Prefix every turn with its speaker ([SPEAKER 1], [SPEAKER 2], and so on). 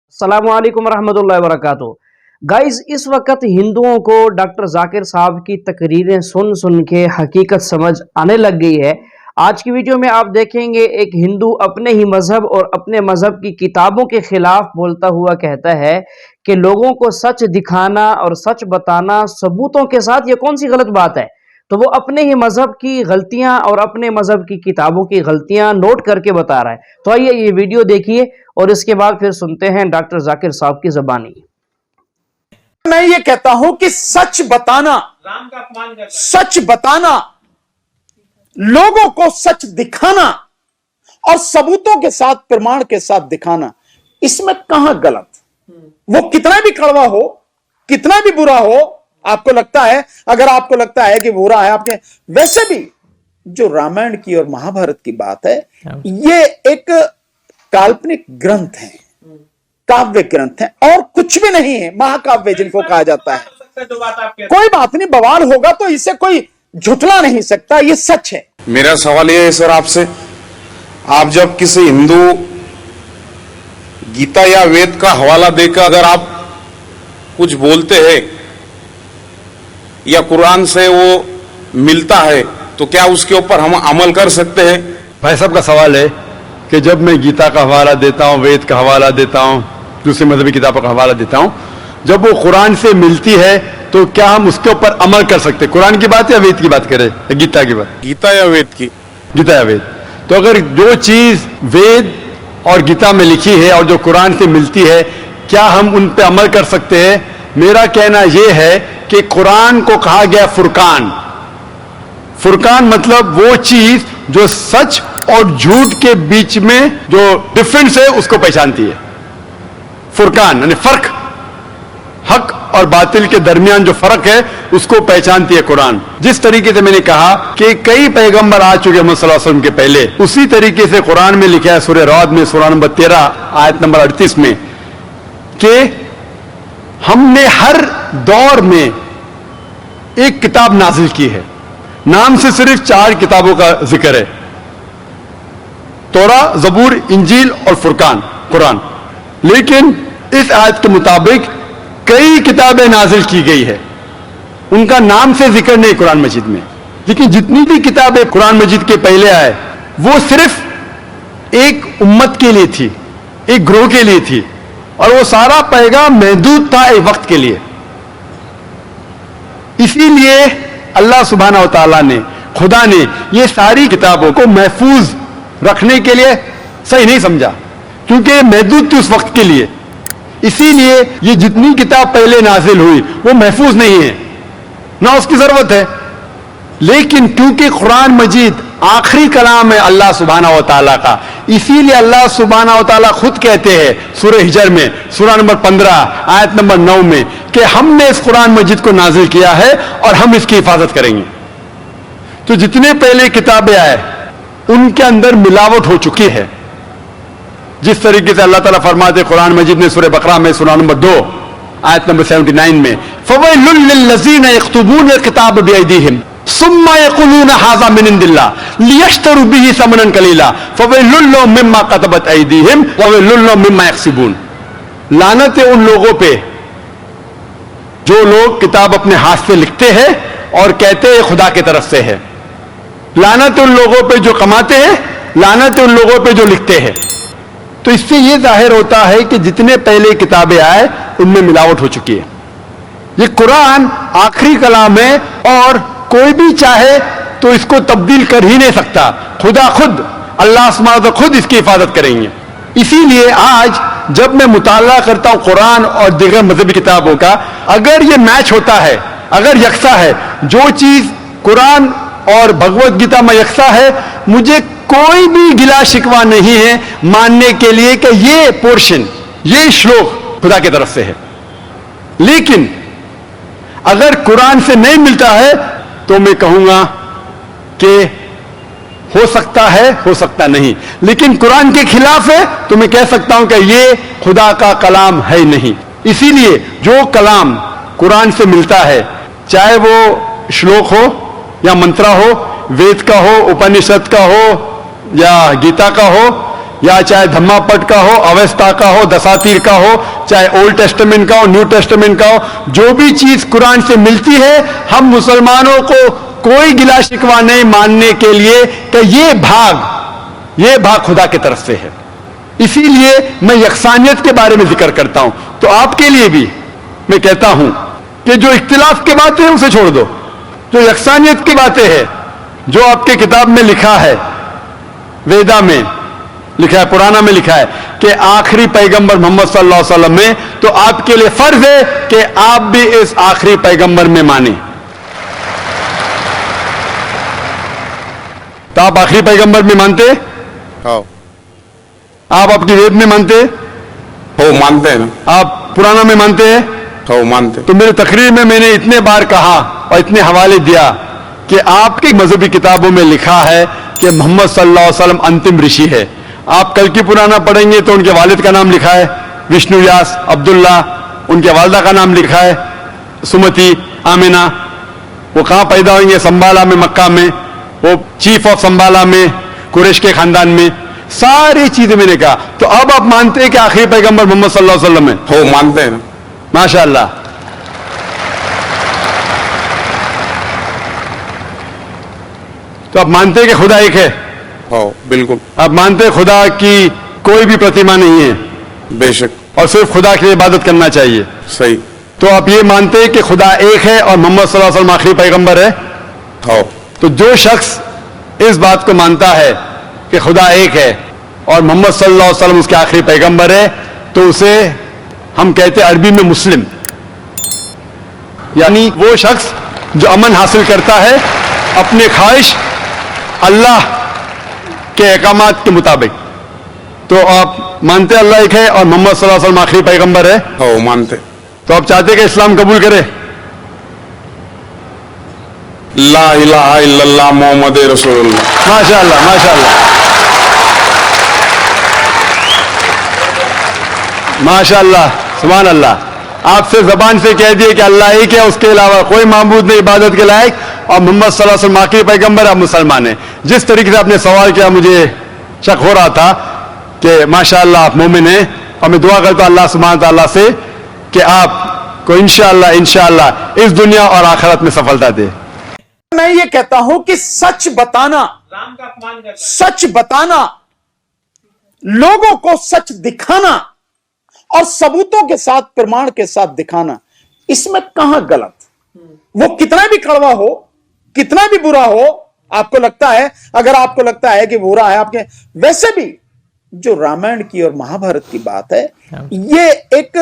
[SPEAKER 1] अस्सलामु अलैकुम रहमतुल्लाहि व बरकातुहू। गाइस, इस वक्त हिंदुओं को डॉक्टर जाकिर साहब की तकरीरें सुन सुन के हकीकत समझ आने लग गई है। आज की वीडियो में आप देखेंगे एक हिंदू अपने ही मजहब और अपने मजहब की किताबों के खिलाफ बोलता हुआ कहता है कि लोगों को सच दिखाना और सच बताना सबूतों के साथ ये कौन सी गलत बात है। तो वो अपने ही मजहब की गलतियां और अपने मजहब की किताबों की गलतियां नोट करके बता रहा है। तो आइए ये वीडियो देखिए और इसके बाद फिर सुनते हैं डॉक्टर जाकिर साहब की ज़बानी।
[SPEAKER 2] मैं ये कहता हूं कि सच बताना, सच बताना, लोगों को सच दिखाना और सबूतों के साथ, प्रमाण के साथ दिखाना, इसमें कहां गलत। वो कितना भी कड़वा हो, कितना भी बुरा हो, आपको लगता है, अगर आपको लगता है कि बुरा है आपके, वैसे भी जो रामायण की और महाभारत की बात है, ये एक काल्पनिक ग्रंथ है, काव्य ग्रंथ है और कुछ भी नहीं है। महाकाव्य जिनको कहा जाता है, कोई बात नहीं, बवाल होगा तो इसे कोई झुठला नहीं सकता, ये सच है।
[SPEAKER 3] मेरा सवाल यह है सर आपसे, आप जब किसी हिंदू गीता या वेद का हवाला देकर अगर आप कुछ बोलते हैं या कुरान से वो मिलता है, तो क्या उसके ऊपर हम अमल कर सकते हैं?
[SPEAKER 4] भाई साहब का सवाल है कि जब मैं गीता का हवाला देता हूँ, वेद का हवाला देता हूँ, दूसरी मजहबी किताबों का हवाला देता हूँ, जब वो कुरान से मिलती है तो क्या हम उसके ऊपर अमल कर सकते हैं? कुरान की बात या वेद की बात करें या गीता की बात?
[SPEAKER 3] गीता या वेद की?
[SPEAKER 4] गीता या वेद। तो अगर जो चीज वेद और गीता में लिखी है और जो कुरान से मिलती है, क्या हम उन पे अमल कर सकते हैं? मेरा कहना यह है कि कुरान को कहा गया फुरकान। फुरकान मतलब वो चीज जो सच और झूठ के बीच में जो डिफरेंस है उसको पहचानती है। फुरकान यानी फर्क, हक और बातिल के दरमियान जो फर्क है उसको पहचानती है कुरान। जिस तरीके से मैंने कहा कि कई पैगंबर आ चुके मोहम्मद सल्लल्लाहु अलैहि वसल्लम के पहले, उसी तरीके से कुरान में लिखा है सूरह राद में सूरह नंबर 13 आयत नंबर 38 में कि हमने हर दौर में एक किताब नाजिल की है। नाम से सिर्फ 4 किताबों का जिक्र है, तौरा, जबूर, इंजील और फुरकान, कुरान। लेकिन इस आयत के मुताबिक कई किताबें नाजिल की गई है, उनका नाम से जिक्र नहीं कुरान मजीद में। लेकिन जितनी भी किताबें कुरान मजीद के पहले आए वो सिर्फ एक उम्मत के लिए थी, एक ग्रोह के लिए थी, और वो सारा पैगाम महदूद था एक वक्त के लिए। इसीलिए अल्लाह सुब्हानहू व तआला ने, खुदा ने ये सारी किताबों को महफूज रखने के लिए सही नहीं समझा, क्योंकि महदूद थी उस वक्त के लिए। इसीलिए ये जितनी किताब पहले नाजिल हुई वो महफूज नहीं है, ना उसकी जरूरत है। लेकिन क्योंकि कुरान मजीद आखिरी कलाम है अल्लाह सुब्हानहू व तआला का, इसीलिए अल्लाह सुब्हानहू व तआला खुद कहते हैं सूरह हिजर में सूरह नंबर 15 आयत नंबर 9 में कि हमने इस कुरान मजीद को नाजिल किया है और हम इसकी हिफाजत करेंगे। तो जितने पहले किताबें आए उनके अंदर मिलावट हो चुकी है। जिस तरीके से अल्लाह ताला फरमाते कुरान मजीद में सूरह बकरा में सूरह नंबर 2 आयत नंबर 79 में, फवैलुल लिल्लज़ीना यक्तुबून किताब बिअयदीहिम सुम्मा यक़ूलून हाज़ा मिन इंदिल्लाह लियश्तरू बिही समनन कलीला फवैलुल लहुम मिम्मा कतबत अयदीहिम ववैलुल लहुम मिम्मा यक्सिबून। लानत है उन लोगों पे जो लोग किताब अपने हाथ से लिखते हैं और कहते हैं खुदा की तरफ से है। लानत है उन लोगों पे जो कमाते हैं, लानत है उन लोगों पे जो लिखते हैं। तो इससे यह जाहिर होता है कि जितने पहले किताबें आए उनमें मिलावट हो चुकी है। ये कुरान आखिरी कलाम है और कोई भी चाहे तो इसको तब्दील कर ही नहीं सकता। खुदा खुद, अल्लाह सुब्हानहू खुद इसकी हिफाजत करेंगे। इसीलिए आज जब मैं मुताला करता हूं कुरान और दीगर मजहबी किताबों का, अगर ये मैच होता है, अगर यकसा है, जो चीज कुरान और भगवत गीता में यकसा है, मुझे कोई भी गिला शिकवा नहीं है मानने के लिए कि ये पोर्शन, ये श्लोक खुदा की तरफ से है। लेकिन अगर कुरान से नहीं मिलता है तो मैं कहूंगा कि हो सकता है, हो सकता नहीं। लेकिन कुरान के खिलाफ है तो मैं कह सकता हूं कि ये खुदा का कलाम है नहीं। इसीलिए जो कलाम कुरान से मिलता है, चाहे वो श्लोक हो या मंत्रा हो, वेद का हो, उपनिषद का हो या गीता का हो या चाहे धम्मा पट का हो, अवेस्ता का हो, दसातीर का हो, चाहे ओल्ड टेस्टामेंट का हो, न्यू टेस्टामेंट का हो, जो भी चीज कुरान से मिलती है, हम मुसलमानों को कोई गिला शिकवा नहीं मानने के लिए कि ये भाग खुदा की तरफ से है। इसीलिए मैं यकसानियत के बारे में जिक्र करता हूं। तो आपके लिए भी मैं कहता हूं कि जो इख्तिलाफ की बातें हैं उसे छोड़ दो, जो यकसानियत की बातें हैं, जो आपके किताब में लिखा है, वेदा में लिखा है, पुराना में लिखा है कि आखिरी पैगंबर मोहम्मद सल्लल्लाहु अलैहि वसल्लम में, तो आपके लिए फर्ज है कि आप भी इस आखिरी पैगंबर में माने। तो आप आखिरी पैगंबर में मानते?
[SPEAKER 3] हाँ
[SPEAKER 4] आप अपनी वेद में मानते?
[SPEAKER 3] हो मानते हैं ना।
[SPEAKER 4] आप पुराना में मानते हैं?
[SPEAKER 3] हो मानते।
[SPEAKER 4] तो मेरी तकरीर में मैंने इतने बार कहा और इतने हवाले दिया कि आपकी मजहबी किताबों में लिखा है कि मोहम्मद सल्लल्लाहु अलैहि वसल्लम अंतिम ऋषि है। आप कल की पुराना पढ़ेंगे तो उनके वालिद का नाम लिखा है विष्णु व्यास अब्दुल्ला, उनके वालदा का नाम लिखा है सुमति आमिना। वो कहाँ पैदा होंगे? संबाला में, मक्का में, वो चीफ ऑफ संबाला में, कुरैश के खानदान में। सारी चीजें मैंने कहा। तो अब आप मानते हैं कि आखिरी पैगंबर मोहम्मद सल्लल्लाहु अलैहि वसल्लम है?
[SPEAKER 3] हो मानते हैं ना।
[SPEAKER 4] माशाअल्लाह। तो आप मानते हैं कि खुदा एक है?
[SPEAKER 3] हो बिल्कुल।
[SPEAKER 4] आप मानते हैं खुदा की कोई भी प्रतिमा नहीं है
[SPEAKER 3] बेशक।
[SPEAKER 4] और सिर्फ खुदा की इबादत करना चाहिए?
[SPEAKER 3] सही।
[SPEAKER 4] तो आप ये मानते हैं कि खुदा एक है और मोहम्मद सल्लल्लाहु अलैहि वसल्लम आखिरी पैगंबर है?
[SPEAKER 3] हो।
[SPEAKER 4] तो जो शख्स इस बात को मानता है कि खुदा एक है और मोहम्मद सल्लल्लाहु अलैहि वसल्लम उसके आखिरी पैगंबर है, तो उसे हम कहते हैं अरबी में मुस्लिम, यानी वो शख्स जो अमन हासिल करता है अपने ख्वाहिश अल्लाह के अहकामात के मुताबिक। तो आप मानते हैं अल्लाह एक है और मोहम्मद सल्लल्लाहु अलैहि वसल्लम आखिरी पैगंबर है?
[SPEAKER 3] हो मानते।
[SPEAKER 4] तो आप चाहते हैं कि इस्लाम कबूल करे?
[SPEAKER 3] ला इलाहा इल्लल्लाह मोहम्मद रसूलुल्लाह।
[SPEAKER 4] माशाअल्लाह माशाअल्लाह माशाअल्लाह, सुभान अल्लाह। आपसे जबान से कह दिए कि अल्लाह एक है, उसके अलावा कोई माबूद नहीं इबादत के लायक, और मोहम्मद सल्लल्लाहु अलैहि वसल्लम आखिरी पैगंबर, आप मुसलमान हैं। जिस तरीके से आपने सवाल किया मुझे शक हो रहा था कि माशाअल्लाह आप मोमिन हैं, और मैं दुआ करता हूं अल्लाह सुब्हानहू तआला से कि आपको इंशाअल्लाह इंशाअल्लाह इस दुनिया और आखिरत में सफलता दे।
[SPEAKER 2] मैं ये कहता हूं कि सच बताना, सच बताना, लोगों को सच दिखाना और सबूतों के साथ, प्रमाण के साथ दिखाना, इसमें कहां गलत? वो कितना भी कड़वा हो, कितना भी बुरा हो, आपको लगता है, अगर आपको लगता है कि बुरा है आपके, वैसे भी जो रामायण की और महाभारत की बात है, ये एक